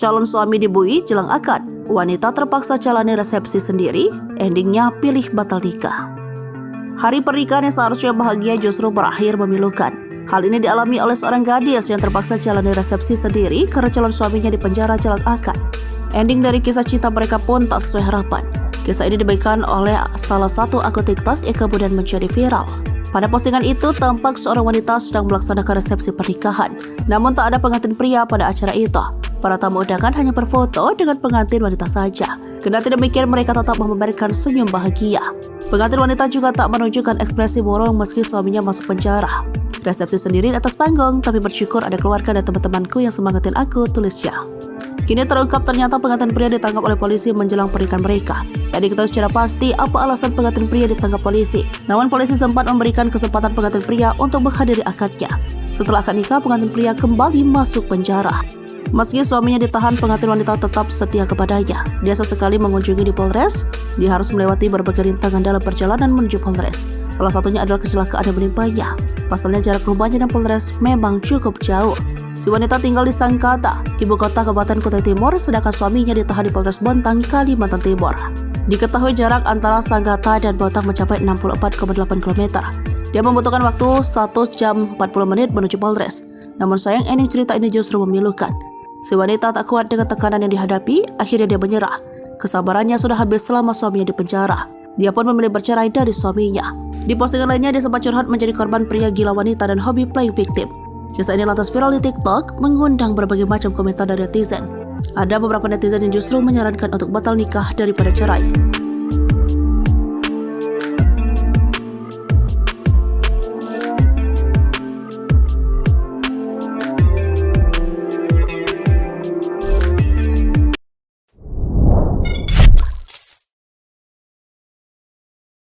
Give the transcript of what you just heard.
Calon suami dibui jelang akad, wanita terpaksa jalani resepsi sendiri, endingnya pilih batal nikah. Hari pernikahan yang seharusnya bahagia justru berakhir memilukan. Hal ini dialami oleh seorang gadis yang terpaksa jalani resepsi sendiri karena calon suaminya dipenjara jelang akad. Ending dari kisah cinta mereka pun tak sesuai harapan. Kisah ini dibagikan oleh salah satu akun TikTok yang kemudian menjadi viral. Pada postingan itu tampak seorang wanita sedang melaksanakan resepsi pernikahan, namun tak ada pengantin pria pada acara itu. Para tamu undangan hanya berfoto dengan pengantin wanita saja. Kendati demikian, mereka tetap memamerkan senyum bahagia. Pengantin wanita juga tak menunjukkan ekspresi murung meski suaminya masuk penjara. Resepsi sendiri di atas panggung, tapi bersyukur ada keluarga dan teman-temanku yang semangatin aku, tulisnya. Kini terungkap ternyata pengantin pria ditangkap oleh polisi menjelang pernikahan mereka. Tak diketahui secara pasti apa alasan pengantin pria ditangkap polisi. Namun polisi sempat memberikan kesempatan pengantin pria untuk menghadiri akadnya. Setelah akad nikah, pengantin pria kembali masuk penjara. Meski suaminya ditahan, pengantin wanita tetap setia kepadanya. Dia sesekali mengunjungi di Polres. Dia harus melewati berbagai rintangan dalam perjalanan menuju Polres. Salah satunya adalah kecelakaan yang menimpanya. Pasalnya jarak rumahnya dan Polres memang cukup jauh. Si wanita tinggal di Sangkata, ibu kota Kabupaten Kutai Timur, sedangkan suaminya ditahan di Polres Bontang, Kalimantan Timur. Diketahui jarak antara Sanggata dan Bontang mencapai 64,8 km. Dia membutuhkan waktu 1 jam 40 menit menuju Polres. Namun sayang, ending cerita ini justru memilukan. Si wanita tak kuat dengan tekanan yang dihadapi, akhirnya dia menyerah. Kesabarannya sudah habis selama suaminya di penjara. Dia pun memilih bercerai dari suaminya. Di postingan lainnya, dia sempat curhat menjadi korban pria gila wanita dan hobi playing victim. Kisah ini lantas viral di TikTok, mengundang berbagai macam komentar dari netizen. Ada beberapa netizen yang justru menyarankan untuk batal nikah daripada cerai.